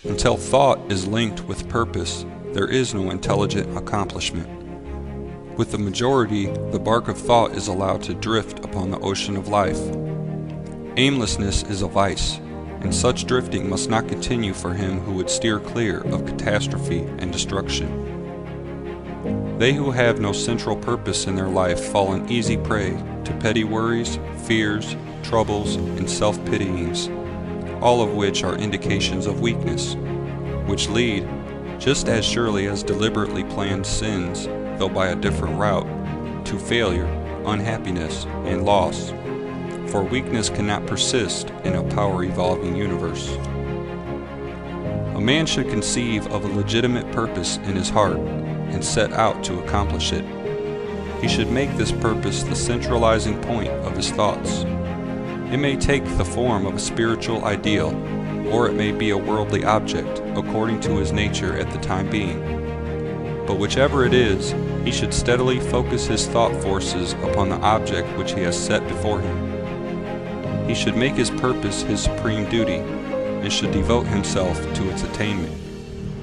Until thought is linked with purpose, there is no intelligent accomplishment. With the majority, the bark of thought is allowed to drift upon the ocean of life. Aimlessness is a vice, and such drifting must not continue for him who would steer clear of catastrophe and destruction. They who have no central purpose in their life fall an easy prey to petty worries, fears, troubles, and self-pityings, all of which are indications of weakness, which lead, just as surely as deliberately planned sins, though by a different route, to failure, unhappiness, and loss. For weakness cannot persist in a power-evolving universe. A man should conceive of a legitimate purpose in his heart and set out to accomplish it. He should make this purpose the centralizing point of his thoughts. It may take the form of a spiritual ideal, or it may be a worldly object, according to his nature at the time being. But whichever it is, he should steadily focus his thought forces upon the object which he has set before him. He should make his purpose his supreme duty, and should devote himself to its attainment,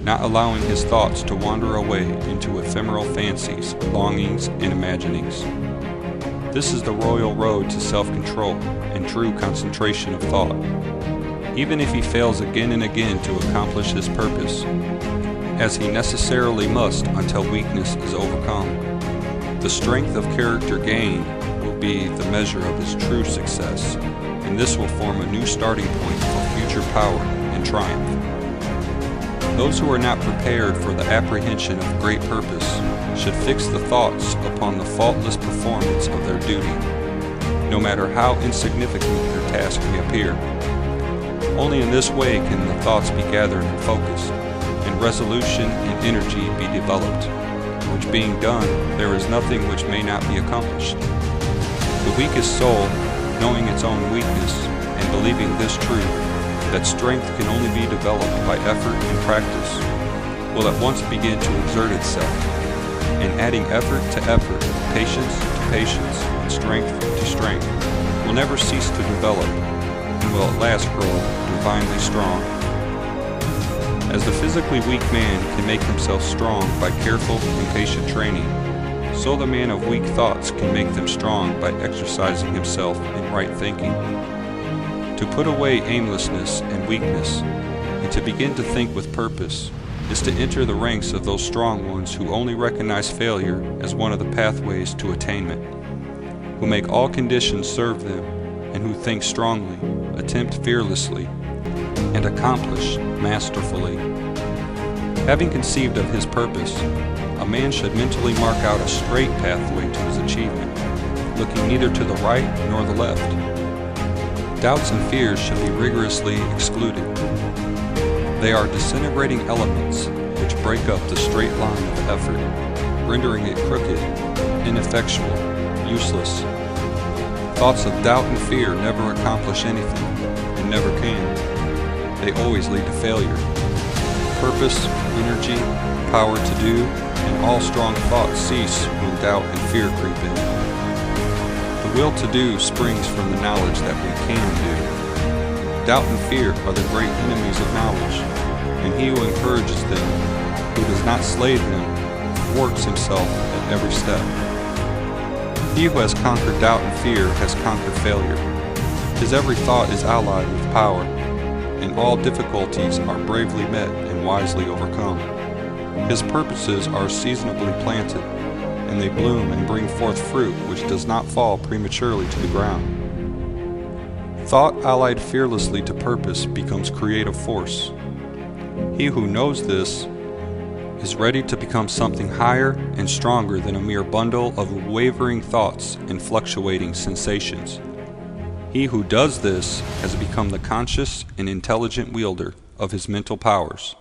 not allowing his thoughts to wander away into ephemeral fancies, longings, and imaginings. This is the royal road to self-control and true concentration of thought. Even if he fails again and again to accomplish his purpose, as he necessarily must until weakness is overcome, the strength of character gained will be the measure of his true success, and this will form a new starting point for future power and triumph. Those who are not prepared for the apprehension of great purpose should fix the thoughts upon the faultless performance of their duty, no matter how insignificant their task may appear. Only in this way can the thoughts be gathered and focused, and resolution and energy be developed, which being done, there is nothing which may not be accomplished. The weakest soul, knowing its own weakness, and believing this truth, that strength can only be developed by effort and practice, will at once begin to exert itself, and adding effort to effort, patience to patience, and strength to strength, will never cease to develop, and will at last grow divinely strong. As the physically weak man can make himself strong by careful and patient training, so the man of weak thoughts can make them strong by exercising himself in right thinking. To put away aimlessness and weakness, and to begin to think with purpose, is to enter the ranks of those strong ones who only recognize failure as one of the pathways to attainment, who make all conditions serve them, and who think strongly, attempt fearlessly, and accomplish masterfully. Having conceived of his purpose, a man should mentally mark out a straight pathway to his achievement, looking neither to the right nor the left. Doubts and fears should be rigorously excluded. They are disintegrating elements which break up the straight line of effort, rendering it crooked, ineffectual, useless. Thoughts of doubt and fear never accomplish anything, and never can. They always lead to failure. Purpose, energy, power to do, and all strong thoughts cease when doubt and fear creep in. The will to do springs from the knowledge that we can do. Doubt and fear are the great enemies of knowledge, and he who encourages them, who does not slay them, thwarts himself at every step. He who has conquered doubt and fear has conquered failure. His every thought is allied with power, and all difficulties are bravely met and wisely overcome. His purposes are seasonably planted, and they bloom and bring forth fruit which does not fall prematurely to the ground. Thought allied fearlessly to purpose becomes creative force. He who knows this is ready to become something higher and stronger than a mere bundle of wavering thoughts and fluctuating sensations. He who does this has become the conscious and intelligent wielder of his mental powers.